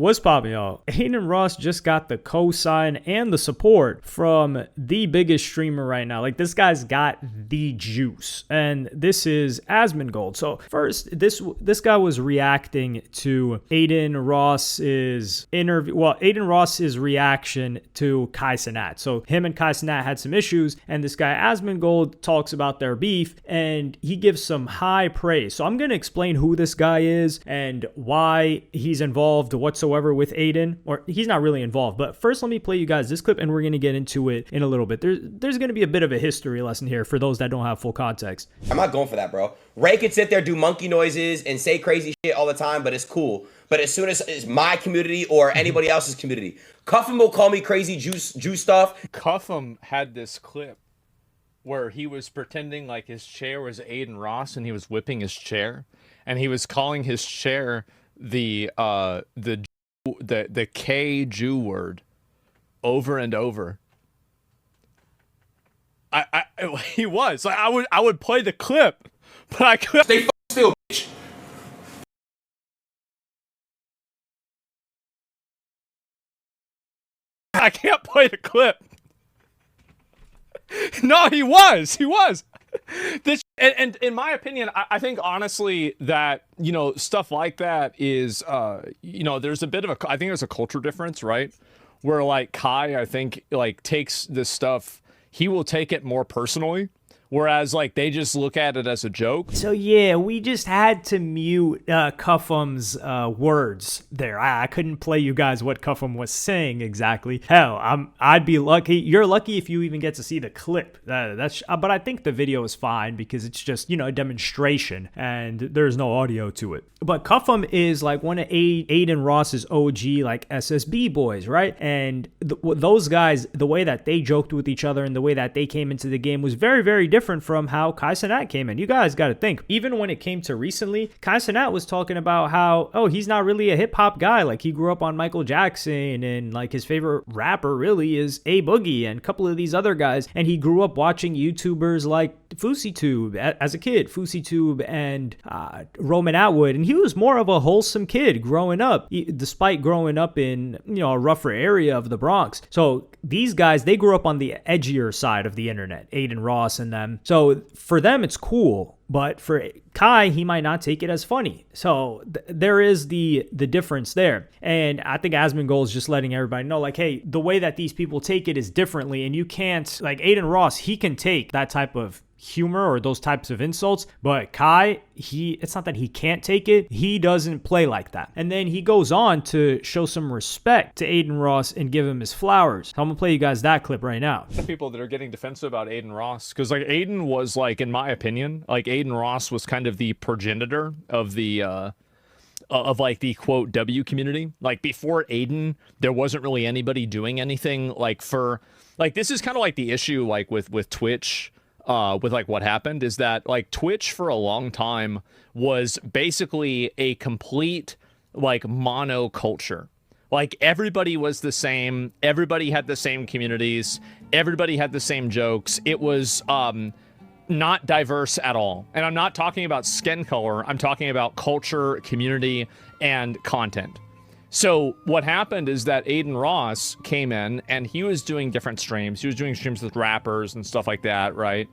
What's popping, y'all? Adin Ross just got the cosign and the support from the biggest streamer right now. Like, this guy's got the juice, and this is Asmongold. So first, this guy was reacting to Adin Ross's interview. Well, Adin Ross's reaction to Kai-Cenat. So him and Kai-Cenat had some issues, and this guy Asmongold talks about their beef, and he gives some high praise. So I'm gonna explain who this guy is and why he's involved whatsoever with Adin, or he's not really involved. But first, let me play you guys this clip, and we're gonna get into it in a little bit. There's gonna be a bit of a history lesson here for those that don't have full context. I'm not going for that, bro. Ray could sit there, do monkey noises, and say crazy shit all the time, but it's cool. But as soon as it's my community or anybody else's community, Cuffham will call me crazy juice stuff. Cuffham had this clip where he was pretending like his chair was Adin Ross and he was whipping his chair, and he was calling his chair the K Jew word over and over. He was like, I would play the clip, but I couldn't. Stay still, bitch. I can't play the clip. No, he was. This and in my opinion, I think honestly that, you know, stuff like that is, you know, there's a bit of a, I think there's a culture difference, right? Where like Kai, I think like takes this stuff, he will take it more personally. Whereas, like, they just look at it as a joke. So, yeah, we just had to mute Cuffham's words there. I couldn't play you guys what Cuffham was saying exactly. Hell, I'd be lucky. You're lucky if you even get to see the clip. But I think the video is fine because it's just, you know, a demonstration and there's no audio to it. But Cuffham is like one of Adin Ross's OG, like, SSB boys, right? And those guys, the way that they joked with each other and the way that they came into the game was very, very different from how Kai-Cenat came in. You guys got to think, even when it came to recently, Kai-Cenat was talking about how, oh, he's not really a hip hop guy. Like, he grew up on Michael Jackson, and like his favorite rapper really is A Boogie and a couple of these other guys. And he grew up watching YouTubers like FouseyTube as a kid, FouseyTube and Roman Atwood. And he was more of a wholesome kid growing up, despite growing up in, you know, a rougher area of the Bronx. So these guys, they grew up on the edgier side of the internet, Adin Ross and them. So for them, it's cool. But for Kai, he might not take it as funny. So there is the difference there. And I think Asmongold is just letting everybody know, like, hey, the way that these people take it is differently. And you can't, like, Adin Ross, he can take that type of humor or those types of insults, but Kai, it's not that he can't take it, he doesn't play like that. And then he goes on to show some respect to Adin Ross and give him his flowers. So I'm gonna play you guys that clip right now. People that are getting defensive about Adin Ross, because like Adin was, like, in my opinion, like Adin Ross was kind of the progenitor of the like the quote W community. Like before Adin, there wasn't really anybody doing anything like for, like, this is kind of like the issue like with Twitch. With like what happened is that like Twitch for a long time was basically a complete like monoculture. Like everybody was the same, everybody had the same communities, everybody had the same jokes. It was not diverse at all. And I'm not talking about skin color, I'm talking about culture, community, and content. So what happened is that Adin Ross came in and he was doing different streams. He was doing streams with rappers and stuff like that, right?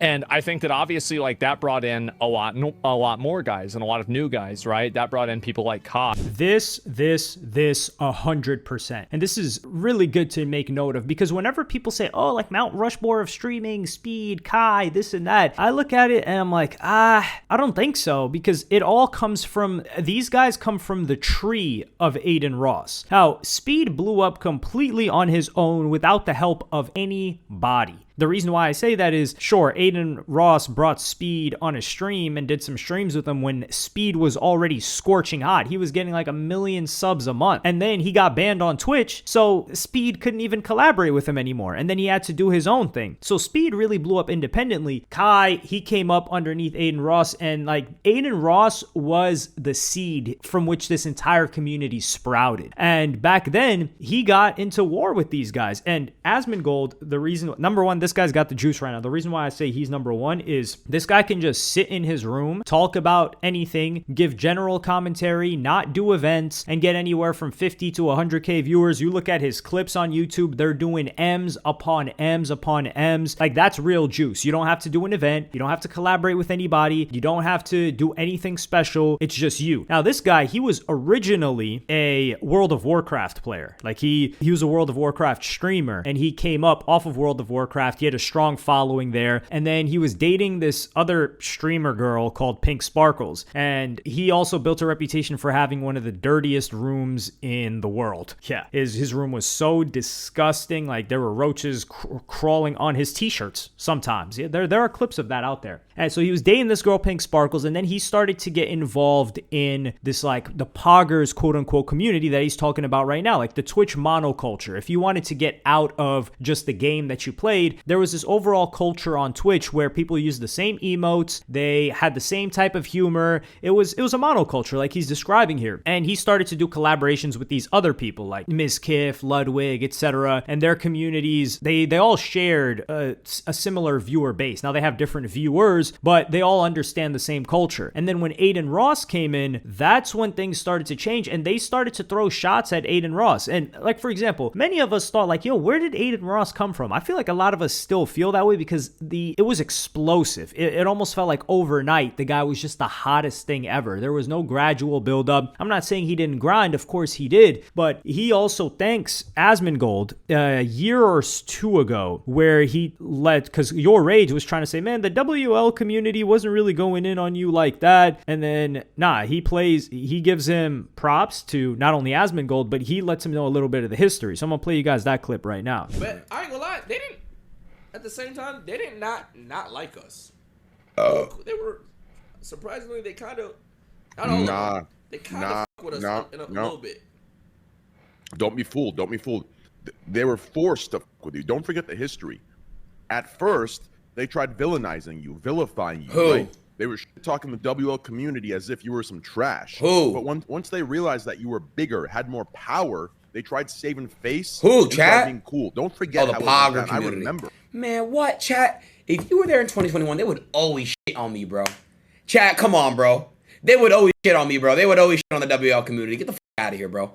And I think that obviously like that brought in a lot more guys and a lot of new guys, right? That brought in people like Kai. This 100%. And this is really good to make note of, because whenever people say, oh, like Mount Rushmore of streaming, Speed, Kai, this and that, I look at it and I'm like, I don't think so, because it all comes from, these guys come from the tree of Adin Ross. Now, Speed blew up completely on his own without the help of anybody. The reason why I say that is, sure, Adin Ross brought Speed on a stream and did some streams with him when Speed was already scorching hot. He was getting like 1 million subs a month. And then he got banned on Twitch, so Speed couldn't even collaborate with him anymore. And then he had to do his own thing. So Speed really blew up independently. Kai, he came up underneath Adin Ross, and like Adin Ross was the seed from which this entire community sprouted. And back then, he got into war with these guys. And Asmongold, the reason, number one, this this guy's got the juice right now. The reason why I say he's number one is this guy can just sit in his room, talk about anything, give general commentary, not do events, and get anywhere from 50 to 100K viewers. You look at his clips on YouTube, they're doing M's upon M's upon M's. Like, that's real juice. You don't have to do an event. You don't have to collaborate with anybody. You don't have to do anything special. It's just you. Now, this guy, he was originally a World of Warcraft player. Like, he was a World of Warcraft streamer, and he came up off of World of Warcraft. He had a strong following there, and then he was dating this other streamer girl called Pink Sparkles, and he also built a reputation for having one of the dirtiest rooms in the world. Yeah, his room was so disgusting. Like, there were roaches crawling on his t-shirts sometimes. Yeah, there are clips of that out there. And so he was dating this girl, Pink Sparkles, and then he started to get involved in this, like, the Poggers quote-unquote community that he's talking about right now, like the Twitch monoculture. If you wanted to get out of just the game that you played, there was this overall culture on Twitch where people used the same emotes, they had the same type of humor. It was a monoculture like he's describing here. And he started to do collaborations with these other people like Ms. Kiff, Ludwig, etc. And their communities, they all shared a similar viewer base. Now they have different viewers, but they all understand the same culture. And then when Adin Ross came in, that's when things started to change, and they started to throw shots at Adin Ross. And like, for example, many of us thought like, yo, where did Adin Ross come from? I feel like a lot of us still feel that way because it was explosive. It almost felt like overnight the guy was just the hottest thing ever. There was no gradual buildup. I'm not saying he didn't grind. Of course he did. But he also thanks Asmongold a year or two ago where he let, because Your Rage was trying to say, man, the WL community wasn't really going in on you like that. And then, he gives him props to not only Asmongold, but he lets him know a little bit of the history. So I'm going to play you guys that clip right now. But I ain't gonna lie, they didn't, at the same time, they did not like us. They were, surprisingly, they kind of, not all of them, they kind of fuck with us in a little bit. Don't be fooled. Don't be fooled. They were forced to fuck with you. Don't forget the history. At first, they tried villainizing you, vilifying you. Who? Right? They were talking the WL community as if you were some trash. Who? But once they realized that you were bigger, had more power, they tried saving face. Who, and chat? tried being cool. Don't forget the how it Pogger went down. I community. remember. Man, what, chat? If you were there in 2021, they would always shit on me, bro. Chat, come on, bro. They would always shit on me, bro. They would always shit on the WL community. Get the fuck out of here, bro.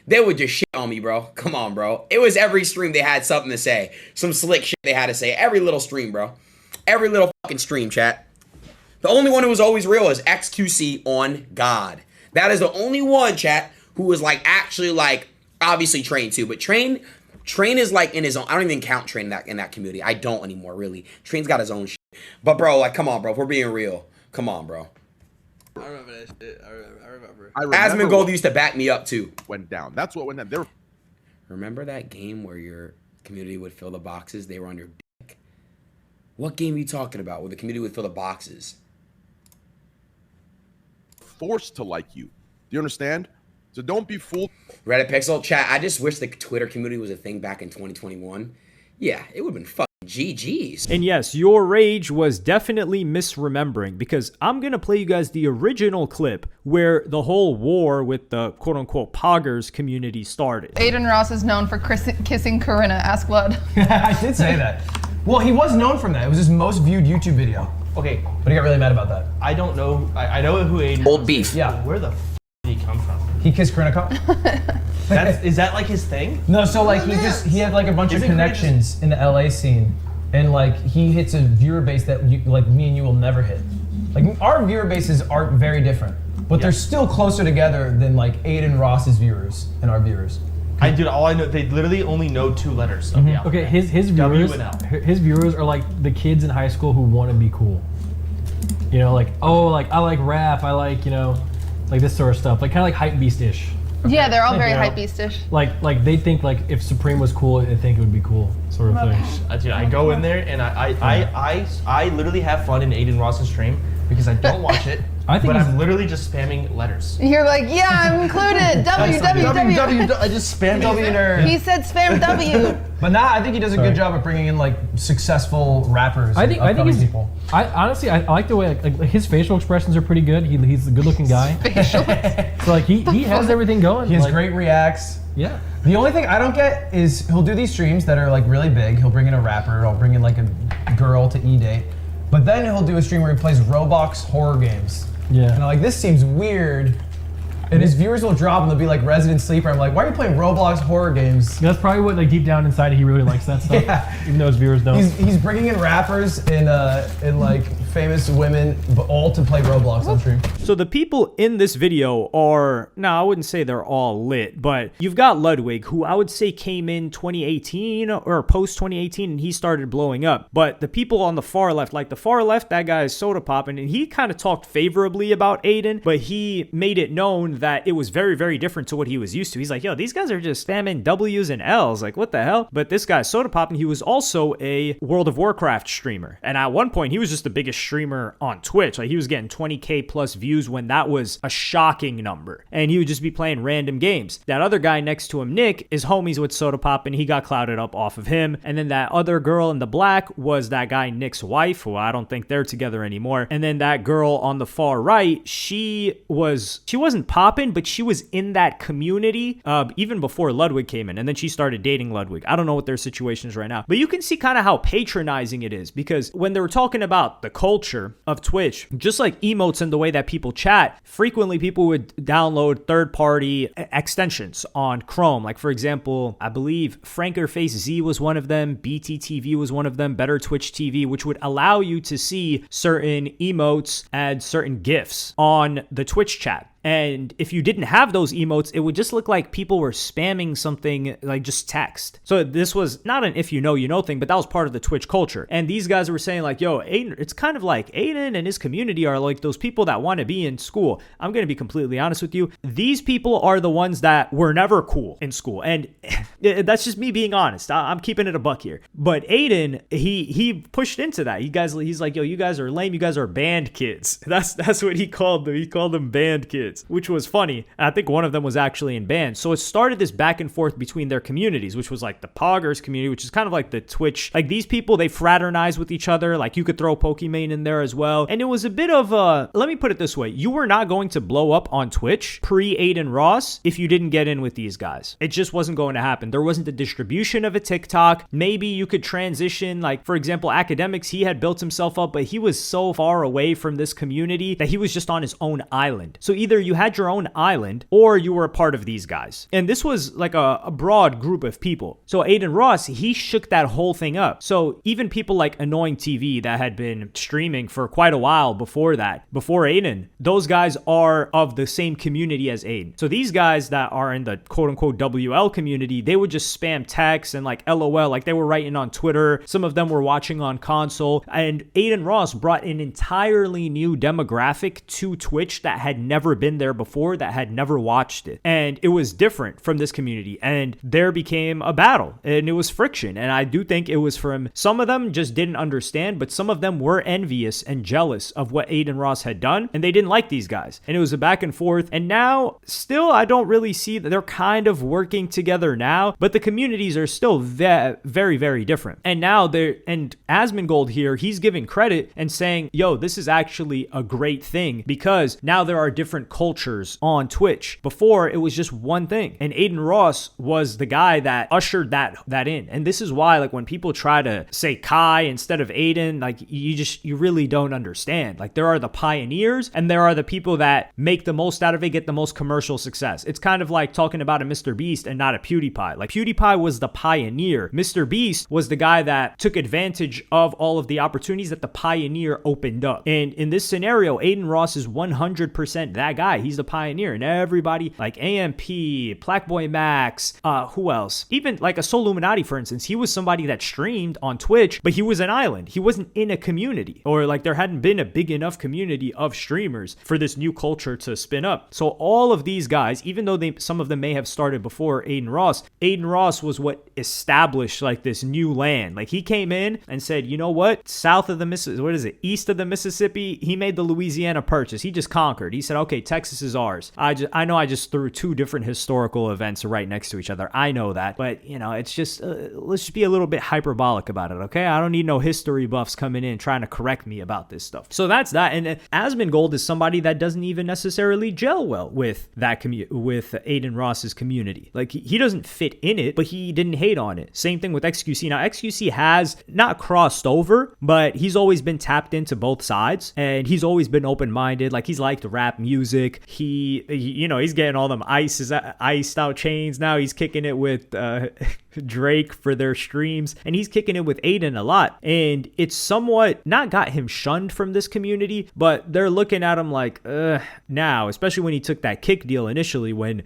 They would just shit on me, bro. Come on, bro. It was every stream they had something to say. Some slick shit they had to say. Every little stream, bro. Every little fucking stream, chat. The only one who was always real is XQC on God. That is the only one, chat, who was like actually like obviously Train too, but Train is like in his own. I don't even count Train in that community. I don't anymore, really. Train's got his own shit. But bro, like, come on, bro. If we're being real, come on, bro. I remember that shit. I remember. Asmongold used to back me up too. Went down. That's what went down. They were. Remember that game where your community would fill the boxes? They were on your dick. What game are you talking about where the community would fill the boxes? Forced to like you. Do you understand? So don't be fooled. Reddit Pixel chat. I just wish the Twitter community was a thing back in 2021. Yeah, it would have been fucking GG's. And yes, Your Rage was definitely misremembering, because I'm going to play you guys the original clip where the whole war with the quote-unquote Poggers community started. Adin Ross is known for kissing Corinna. Ask Blood. I did say that. Well, he was known from that. It was his most viewed YouTube video. Okay, But he got really mad about that. I don't know. I know who Adin. Old beef. Yeah. Where the f did he come from? He kissed Corinna Cup. Is that like his thing? No, so like he had like a bunch of Isn't connections in the LA scene, and like he hits a viewer base that like me and you will never hit. Like our viewer bases are very different, but they're still closer together than like Adin Ross's viewers and our viewers. All I know, they literally only know 2 letters of the alphabet. Okay, his W viewers, and L. his viewers are like the kids in high school who want to be cool. You know, like, oh, like I like rap, I like, you know, like this sort of stuff, like kind of like hype beast-ish. Yeah, they're all Like, very you know, hype beast-ish. Like they think like if Supreme was cool, they think it would be cool, sort of thing. Dude, I go in there and I literally have fun in Adin Ross's stream because I don't watch it. I think but I'm literally just spamming letters. You're like, yeah, I'm included. W. I just spam W nerd. He said spam W. But now I think he does a good job of bringing in like successful rappers. I think he's people. I honestly I like the way like his facial expressions are pretty good. He's a good looking guy. So like he has everything going. He has like, great reacts. Yeah. The only thing I don't get is he'll do these streams that are like really big. He'll bring in a rapper. He'll bring in like a girl to e-date. But then he'll do a stream where he plays Roblox horror games. Yeah. And I'm like, this seems weird. And his viewers will drop and they'll be like Resident Sleeper. I'm like, why are you playing Roblox horror games? That's probably what like deep down inside he really likes that stuff. Yeah. Even though his viewers don't. He's bringing in rappers and like famous women, but all to play Roblox on stream. So the people in this video are, no, I wouldn't say they're all lit, but you've got Ludwig, who I would say came in 2018 or post 2018 and he started blowing up. But the people on the far left, like the far left, that guy is soda popping, and he kind of talked favorably about Aiden, but he made it known that it was very, very different to what he was used to. He's like, yo, these guys are just spamming W's and L's. Like, what the hell? But this guy, soda popping, he was also a World of Warcraft streamer. And at one point, he was just the biggest streamer on Twitch. Like, he was getting 20K plus views when that was a shocking number. And he would just be playing random games. That other guy next to him, Nick, is homies with soda popping. He got clouded up off of him. And then that other girl in the black was that guy Nick's wife, who I don't think they're together anymore. And then that girl on the far right, she wasn't popping, but she was in that community even before Ludwig came in, and then she started dating Ludwig. I don't know what their situation is right now, but you can see kind of how patronizing it is, because when they were talking about the culture of Twitch, just like emotes and the way that people chat, frequently people would download third-party extensions on Chrome. Like, for example, I believe Frankerface Z was one of them, BTTV was one of them, Better Twitch TV, which would allow you to see certain emotes and certain GIFs on the Twitch chat. And if you didn't have those emotes, it would just look like people were spamming something like just text. So this was not an if you know thing, but that was part of the Twitch culture. And these guys were saying like, yo, Aiden, it's kind of like Aiden and his community are like those people that want to be in school. I'm going to be completely honest with you. These people are the ones that were never cool in school. And that's just me being honest. I'm keeping it a buck here. But Aiden, he pushed into that. He's like, yo, you guys are lame. You guys are band kids. That's what he called them. He called them band kids, which was funny. I think one of them was actually in band. So it started this back and forth between their communities, which was like the Poggers community, which is kind of like the Twitch. Like these people, they fraternize with each other. Like you could throw Pokimane in there as well. And it was a bit of let me put it this way. You were not going to blow up on Twitch pre-Aiden Ross if you didn't get in with these guys. It just wasn't going to happen. There wasn't the distribution of a TikTok. Maybe you could transition, like for example, Academics, he had built himself up, but he was so far away from this community that he was just on his own island. So either you had your own island or you were a part of these guys. And this was like a broad group of people. So Aiden Ross, he shook that whole thing up. So even people like Annoying TV that had been streaming for quite a while before that, before Aiden, those guys are of the same community as Aiden. So these guys that are in the quote unquote WL community, they would just spam text and like LOL, like they were writing on Twitter. Some of them were watching on console. And Aiden Ross brought an entirely new demographic to Twitch that had never been there before, that had never watched it. And it was different from this community. And there became a battle and it was friction. And I do think it was from some of them just didn't understand, but some of them were envious and jealous of what Aiden Ross had done. And they didn't like these guys. And it was a back and forth. And now still, I don't really see that they're kind of working together now, but the communities are still very, very different. And now and Asmongold here, he's giving credit and saying, yo, this is actually a great thing because now there are different cultures on Twitch. Before it was just one thing, and Aiden Ross was the guy that ushered that in. And this is why, like, when people try to say Kai instead of Aiden, like you really don't understand. Like, there are the pioneers and there are the people that make the most out of it, get the most commercial success. It's kind of like talking about a Mr. Beast and not a PewDiePie. Like, PewDiePie was the pioneer. Mr. Beast was the guy that took advantage of all of the opportunities that the pioneer opened up. And in this scenario, Aiden Ross is 100% that guy. He's the pioneer. And everybody like AMP, Blackboy Max, who else? Even like a Soul Illuminati, for instance, he was somebody that streamed on Twitch, but he was an island. He wasn't in a community, or like there hadn't been a big enough community of streamers for this new culture to spin up. So all of these guys, even though some of them may have started before Aiden Aiden Ross was what established like this new land. Like he came in and said, you know what? South of the Mississippi, what is it? East of the Mississippi, he made the Louisiana Purchase. He just conquered. He said, okay, Texas is ours. I know I just threw two different historical events right next to each other. I know that, but you know, it's just let's just be a little bit hyperbolic about it, okay? I don't need no history buffs coming in trying to correct me about this stuff. So that's that. And Asmongold is somebody that doesn't even necessarily gel well with that with Aiden Ross's community. Like he doesn't fit in it, but he didn't hate on it. Same thing with XQC. Now XQC has not crossed over, but he's always been tapped into both sides, and he's always been open-minded. Like he's liked rap music. He's getting all them iced out chains now. He's kicking it with Drake for their streams, and he's kicking it with Aiden a lot, and it's somewhat not got him shunned from this community, but they're looking at him like now, especially when he took that kick deal initially, when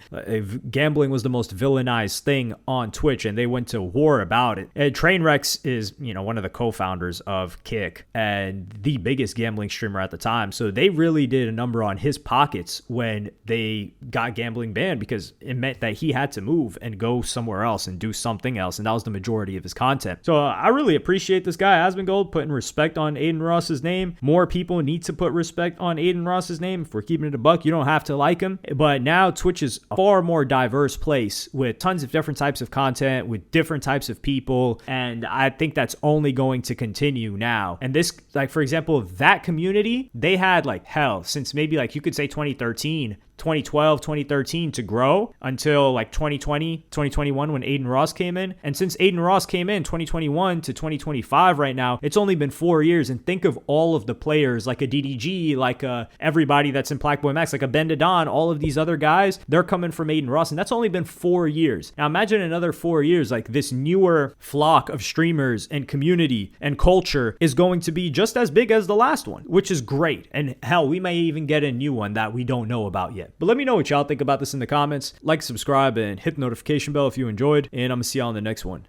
gambling was the most villainized thing on Twitch and they went to war about it. And Trainwrecks is one of the co-founders of Kick and the biggest gambling streamer at the time, so they really did a number on his pockets when they got gambling banned, because it meant that he had to move and go somewhere else and do something else, and that was the majority of his content. So I really appreciate this guy Asmongold putting respect on Aiden Ross's name. More people need to put respect on Aiden Ross's name. If we're keeping it a buck, you don't have to like him, but now Twitch is a far more diverse place with tons of different types of content, with different types of people, and I think that's only going to continue now. And this, like for example, that community, they had like hell since maybe like you could say 2012, 2013 to grow until like 2020, 2021 when Aiden Ross came in. And since Aiden Ross came in 2021 to 2025 right now, it's only been 4 years. And think of all of the players like a DDG, like everybody that's in Blackboy Max, like a Bendadon, all of these other guys, they're coming from Aiden Ross. And that's only been 4 years. Now imagine another 4 years, like this newer flock of streamers and community and culture is going to be just as big as the last one, which is great. And hell, we may even get a new one that we don't know about yet. But let me know what y'all think about this in the comments. Like, subscribe, and hit the notification bell if you enjoyed. And I'm going to see y'all in the next one.